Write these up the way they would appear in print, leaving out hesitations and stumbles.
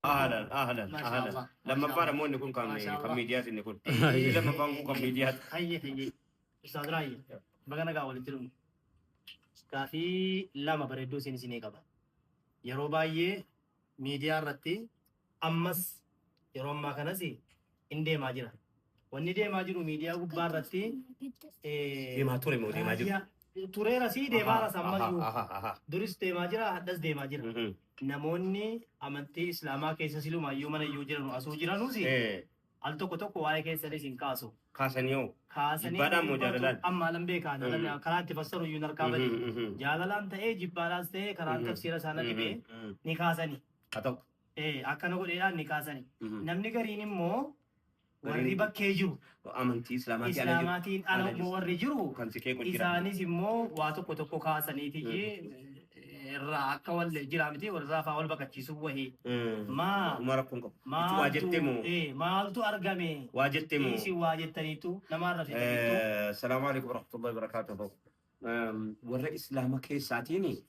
ما شاء اهلا الله ما لما شاء فار الله مون نكون ما شاء الله كميديات نكون إيه لما فانكو كميديات هي أستاذ راي بقنا قاول تلوم كافي لما بردو سيني قبا يروباي ميديا رتي أمس يروم ما كنسي إندي ماجرا وندي ماجرو ميديا وبار رتي دي ما توري مو دي ما جرو turee rasii deemaa ras ammas iyyuu اها duris deemaa jira haddas deemaa jira namoonni amantii islaamaa keessa silumaayyuu mana iyyuu jiran asuu jiranuusi ايه al tokko tokko waa'ee keessanis hin kaasu كاسنيو kaasanii جبادا مو جادلان amma alan beekaan karaa itti fassaru iyyuu narkaa bade jaalalaan ta'ee jibbaadhaas ta'ee karaan tafsiira isaana dhibee ni kaasanii اتوك akkana godheedhaan ni kaasanii namni gariin immoo warri bakkee jiru امنتي اسلاماتي islaamaatiin ala immoo warri jiru كان سيكي كل جرا isaanis immoo waa tokko tokko kaasaniiti irraa akka wal jiraa miti warraa faa wal baqachiisu wahii maa عمر كونكو maaltu واجتمو maaltu argame واجتمو isin waa jettaniitu namarra fidaniitu السلام عليكم ورحمة الله وبركاته ورا إسلام كيساتيني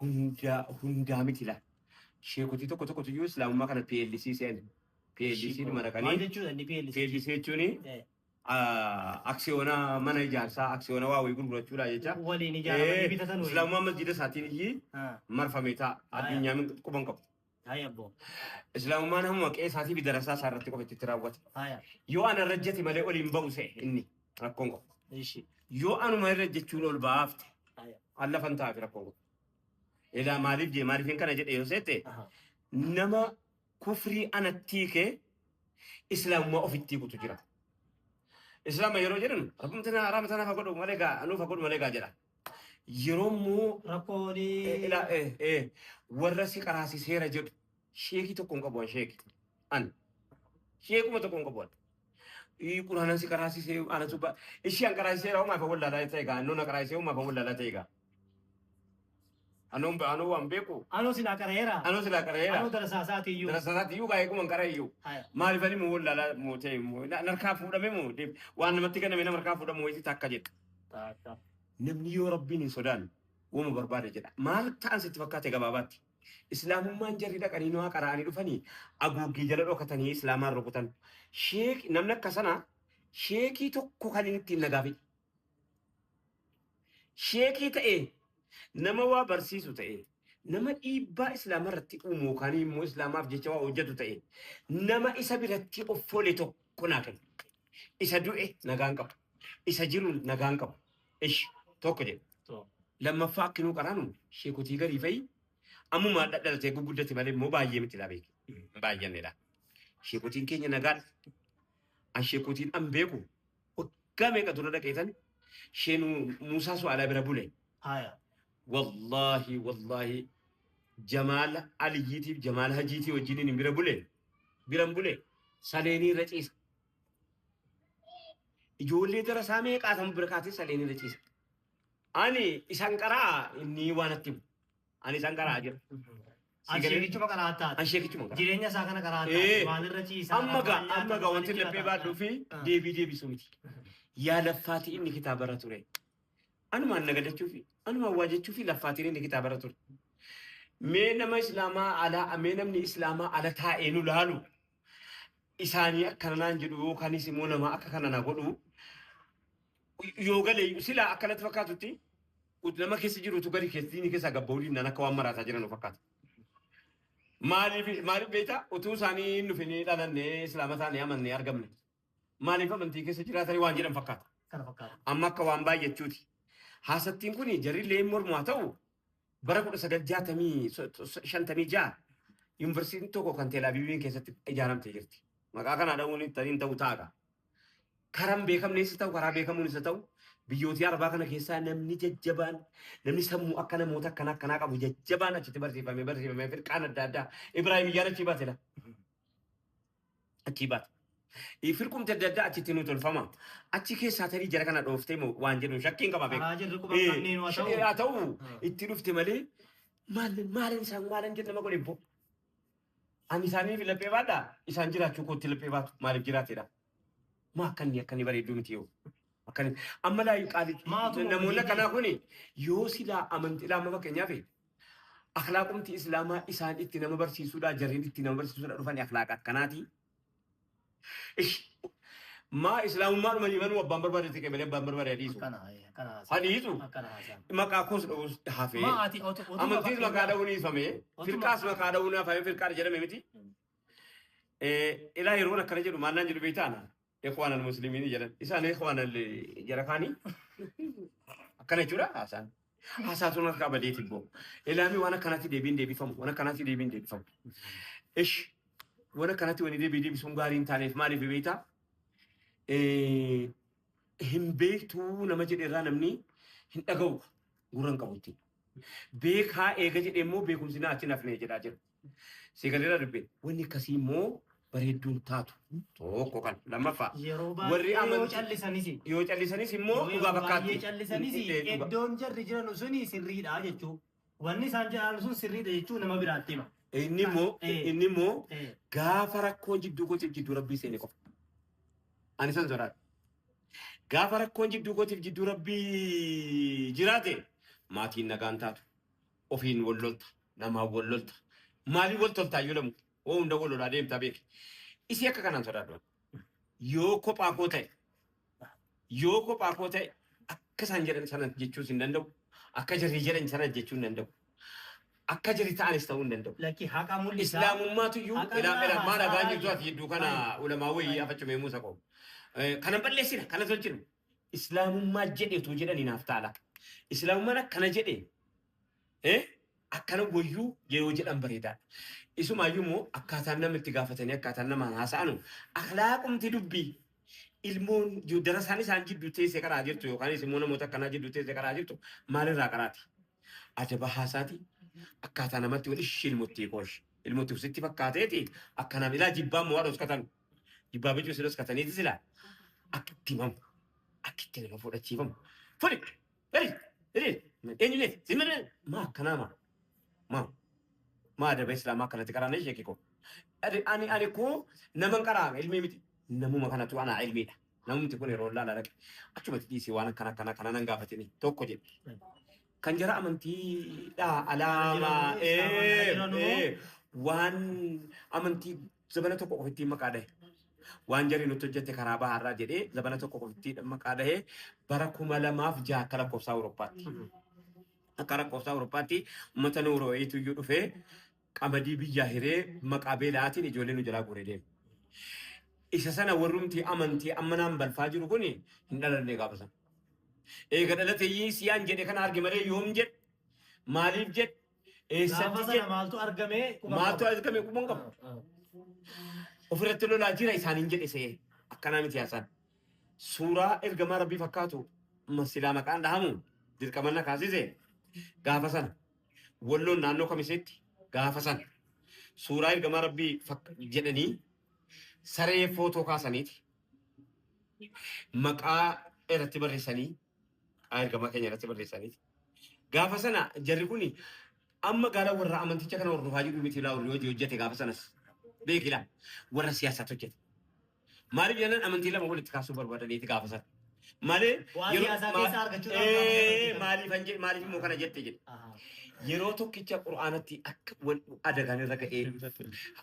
هندا مثلا شيكوتي توكو توكو تيو إسلام ما كان بي ال سي سين بي ال سي ما maal نكاني jechuudha inni بي PLC ال سي تشوني أكسيونا ما نجارسا أكسيونا واو يقول بروتشولا يجا waliin ijaaramanii bitatan إسلام ما مسجد ساتيني يي مرفا ميتا الدنيا من كوبان كوب haya abboo إسلام ما نهم وكأي ساتي بدراسة سارتي كوب تتراوت haya يو أنا رجعتي ملء أولين بوسه إني ركونكو ishi يو أنا ما رجعت شلول بافت haya الله فانتا في ركونكو إذا مالف جي مالفين كان جد يوسيتي aha nama kufrii anatti ke islaamummaa ofitti kutu jira. Islaama yeroo jedhan rabbumtina haraamtana fagodhu malee gaa anuu fagodhu malee gaa jedha. Yeroo immoo rakkoonii warra si qaraasi seera jedhu sheekii tokko hin qabu sheeki. An sheekuma tokko hin qabu. Quraana si qaraasi seera ana subba ishii an qaraasi seera homaa fa wallaalaa ta'e gaa annoon qaraasi seera homaa fa wallaalaa ta'e gaa. Anuu waan beeku. anuu silaa qaraheera Anuu silaa qaraheera. anuu darasaasaati iyyuu Darasaati iyyuu gaa'ee kuma qara iyyuu. haya Maaliifani moo wallaalaa moo ta'e moo narkaa fuudhame moo waan namatti kenname nama narkaa fuudhamu wayitii takka jedha. taata Namni yoo rabbiin hin sodaan wama barbaade jedha. Maal ta'an sitti fakkaate gabaabaatti. Islaamummaan jarri dhaqanii waa qaraanii dhufanii aguuggii jala dhokatanii islaamaan rukutan. Namni akka sana sheekii tokko kan inni ittiin nagaafi. Sheekii ta'ee nama waa barsiisu ta'e nama dhiibbaa islaamaa irratti uumu yookaan immoo islaamaaf jecha waa hojjetu ta'e nama isa biratti of fole tokko naa kenna. Isa du'e nagaan qabu. Isa jiru nagaan qabu. Ish tokko jedhe. Lammaffaa akkinuu qaraanu sheekotii garii fa'i ammumaa dhadhalatee gurguddate malee immoo baay'ee miti laa beeku. Baay'eenidha. Sheekotiin keenya nagaan an sheekotiin an beeku waggaa meeqa dura dhaqeetan sheenuu Muusaa Su'aalaa bira bule. haya والله جمال عليتي جمال هجيتي وجيني بيرا بولي ساليني رئيس يقول ترى سامي قاسم بركاتي ساليني رئيس أني إسانكرا إني وانتيم أني سانكرا أجر asheekichuma qaraataa أشيك تجمع jireenya isaa kana qaraataa maalirra ciisaa أما وانت لبي بعد في دي سومتي يا لفاتي إني كتاب رتوري أنا ما نقدر تشوفي أنا ما واجد تشوفي لفاتي إني كتاب رتوري مين ما إسلاما على مين من إسلاما على تاينو لالو إساني كنا نجدو كاني سيمونا ما أكنا نقولو يوغا لي سلا أكلت فكاتوتي ولما كيس جرو تقولي كيسيني كيس أقبولي نانا كوام مرة تجرنا فكات مالي بيتا وتو ساني نفني لا نني إسلاما ثاني أمني أرجمني مالي فمنتي كيس جرا ثاني وانجرن فكات kana fakkaata أما كوام باي يتشوتي حاستين كوني جري ليمور مواتو بركو سجل جاتمي شنتمي جا يونيفرسيتي توكو كان تيل أبيبين كيسة إجارم تجرتي ما كان هذا وني ترين تو تاعا كرام بيكم نيستاو كرام بيكم نيستاو بيوتي أربعة كنا كيسة نمني جبان نمني سمو أكنا موتا كنا كابو جبان أشتي برسي فمي في كان دادا إبراهيم يانا تيبات لا تيبات ifirkum tadda achitti nu tolfama achi keessa tarii jara kana dhooftee moo waan jedhu shakkiin qaba beeku karaa jirru quba kanneen waa ta'u haa ta'u itti dhufte malee maalin isaan maalin jedhu nama godhe ani isaaniif laphee baadha isaan jiraachuu kootti laphee baatu maaliif jiraateedha maa akkanni bareedduu miti yoo akkanni amma laa qaalii namoonni akkanaa kuni yoo silaa amantii laama fakkeenyaaf akhlaaqumti islaamaa isaan itti nama barsiisuudha jarriin itti nama barsiisuudha dhufanii akhlaaqa akkanaati. ما إسلام ما من يمنو أبان بربادة تكمل أبان بربادة حديثه حديثه ما كاكوس حافي ما أتي أوتو أما تيز ما كادوني فمي في الكاس ما كادونا فمي في الكار جرم ميتي إلى يرونا كرجل ما ننجل بيتانا إخوان المسلمين جرا إسان إخوان اللي جركاني كنا جورا حسن حساسونا كابدي تبو إلى مي وانا كناتي ديبين فم وانا كناتي ديبين فم إيش وانا كناتي وني ديبي سونغارين تاني في ماري في بيتا hin beektuu nama jedhe irraa namni hin dhaga'u gurra hin qabutti. Beekaa eega jedhe immoo beekumsi naa achi nafnee jedhaa jira. Sigaleera dubbee wanni akkasii immoo bareedduun taatu tokko kan lammaffaa. Warri yoo callisanis yoo callisanis immoo dhugaa fakkaatti. Yoo callisanis iddoon jarri jiran suni sirriidha jechuu. Wanni isaan jedhan sun sirriidha jechuu nama biraatti hima. Inni immoo gaafa rakkoon jidduu gocha jidduu rabbii seene qofa. Ani san sodaadha. Gaafa rakkoon jidduu gootiif jidduu rabbii jiraate maatiin nagaan taatu. Ofiin wal lolta. Namaa wal lolta. Maaliin wal toltaa yoo lamu? Oo hunda wal lolaa deemtaa beeki. Isii akka kanaan sodaadha. Yoo kophaa koo ta'e akka isaan jedhan sana jechuus hin danda'u. Akka jarri jedhan sana jechuu hin danda'u. Akka jarri ta'anis ta'uu hin danda'u. Lakki haqa mul'isa. Islaamummaatu iyyuu ilaa maal agaan jirtu ati hedduu kana ulamaa wayii afachumee muusa qabu. Kana balleessina kana tolchinu islaamummaa jedhetu jedhanii naaf taala. Islaamummaan akkana jedhe akkana wayyuu yeroo jedhan bareedaadha. Isumaayyuu immoo akkaataan namni itti gaafatanii akkaataan nama haasa'anu akhlaaqumti dubbii ilmoon darasaan isaan jidduu teessee karaa jirtu yookaanis immoo namoota akkanaa jidduu teessee karaa jirtu maalirraa karaati? Adaba haasaati akkaataa namatti wal ishee ilmootti qoosh ilmootti usitti fakkaateeti akkanaan ilaa jibbaa immoo haadha uskatan jibbaa bichuu si uskataniiti silaa. Akkitti himamu akkitti nama fudhachiifamu fudhi eenyuneef simmire maa akkanaa maa adaba islaamaa akkanatti qaraana ishee kiko ani koo naman qaraame ilmii miti namuma kanatu anaa ilmiidha namumti kun yeroo laala dhaqe achumatti dhiisee waan akkana nan gaafatini tokko jedhe kan jara amantiidha alaamaa waan amantii zabana tokko ofitti maqaa dhahe waan jarri nuti hojjette karaa baharraa jedhee zabana tokko ofitti maqaa dhahee bara 2006 akka lakkoofsa Awurooppaatti. Akka lakkoofsa Awurooppaatti uummata Noorweeyitu iyyuu dhufee qamadii biyyaa hiree maqaa beelaatiin ijoollee nu jalaa guuree deemu. Isa sana warrumti amantii ammanaan balfaa jiru kun hin dhalanne gaafa sana. Eega dhalateeyyii siyaan jedhe kana arge malee yoom jedhe maaliif jedhe eessatti jedhe maaltu argame quban qabu. Ofirratti lolaa jira isaaniin jedhe see akkanaa miti haasaan. Suuraa ergamaa rabbii fakkaatu silaa maqaan dhahamu dirqamanna kaasise gaafa sana walloon naannoo kamiseetti gaafa sana suuraa ergamaa rabbii jedhanii saree footoo kaasaniiti maqaa irratti barreessanii ergamaa keenya irratti barreessaniiti. Gaafa sana jarri kuni amma gara warra amanticha kana hordofaa jiru miti laa warri hojii hojjete gaafa sanas. Beekila warra siyaasaa hojjete. Maaliif jennaan amantii lama walitti kaasuu barbaadaniiti gaafa sana. Malee maaliif immoo kana jette jedhe. Yeroo tokkicha qura'aanatti akka adagaan irra ga'ee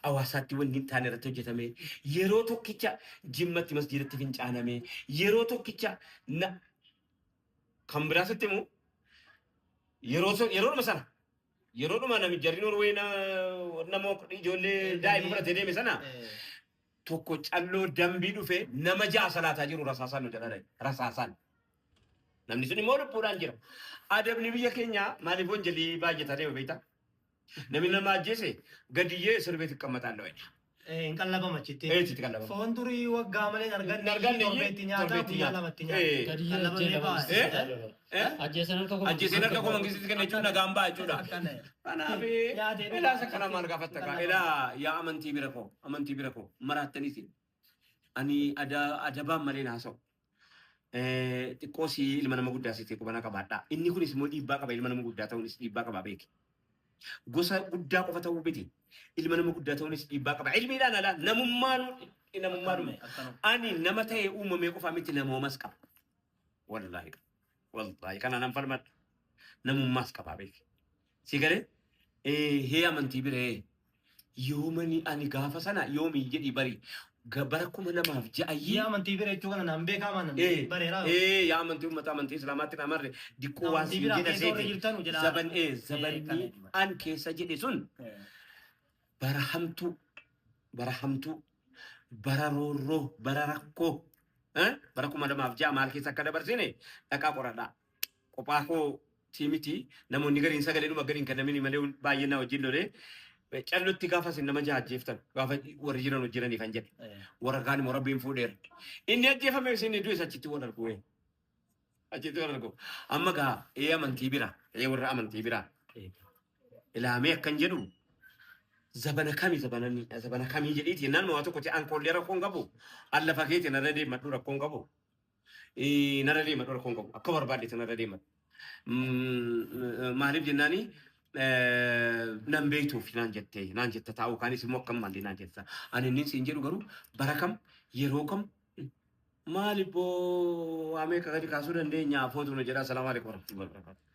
hawaasaatti wanni hin taane irratti hojjetame yeroo tokkicha jimmatti masjiidatti fincaaname yeroo tokkicha kan biraasitti immoo yeroodhuma sana yeroodhuma namichi jarri Noorwee nama ijoollee daa'ima fudhatee deeme sana tokko calloo dambii dhufe nama 6 salaataa jiru rasaasaan nu jedhadha rasaasaan. Namni sun immoo lubbuudhaan jira. Adabni biyya keenya maaliif wanjalii baay'ataa deema beektaa? Namni nama ajjeese gadiyyee sirbeetti qammataalloo jedha. Hin qallabama achitti. Eechitti qallabama. Foon durii waggaa malee arganne torbeetti nyaataa guyyaa lamatti nyaata. Ajjeeseen harka koo mangisitti kenna jechuun nagaan ba'a jechuudha. Kanaaf ilaasa kana maal gaafatta kaa ilaa yaa amantii bira koo maraattaniisi. Ani adabaan malee naasa'u. Xiqqoo si ilma nama guddaa sitti qubana qabaadha. Inni kunis immoo dhiibbaa qaba ilma nama guddaa ta'uunis dhiibbaa qaba beeki. Gosa guddaa qofa ta'uu miti. Ilma nama guddaa ta'uunis dhiibbaa qaba. Ilmiidhaan alaa namummaan ani nama ta'e uumamee qofa miti namoomas qaba. Wallaahi kana nan falmadha. Namummaas qaba beeki. Si galee hee amantii biree yoomani ani gaafa sana yoomii jedhi bari bara 2006 yaa amantii bira jechuun kana naan beekamaa nan bareeraa. yaa amantii uummata amantii islaamaatti namarre diqqoo waan siin jedha seeti zabanni an keessa jedhe sun bara hamtuu bara roorroo bara rakkoo bara 2006 maal keessa akka dabarsine dhaqaa qoradhaa qophaa koo tiimiti namoonni gariin sagalee dhuma gariin kennamini malee baay'ee na wajjin lolee callotti gaafa sin nama jaajjeeftan gaafa warri jiran hojjetaniif han jedhe warra kaan immoo rabbiin fuudheera inni ajjeefame isin iddoo isa achitti wal argu achitti wal argu amma gaa amantii bira warra amantii bira ilaamee akkan jedhu zabana kamii jedhiiti naannoo waa tokko ta'an kollee rakkoon qabu allafa keetii narra deemadhu rakkoon qabu narra deemadhu rakkoon qabu akka barbaadde narra deemadhu maaliif jennaani nan beektuuf naan jette taa'uu kaanis immoo akkam maalli naan jetta ani inni siin jedhu garuu bara kam yeroo kam maaliif boo amee kakadi kaasuu dandeenya footu nu jedha salaamu alaikum warahmatullahi wabarakatuh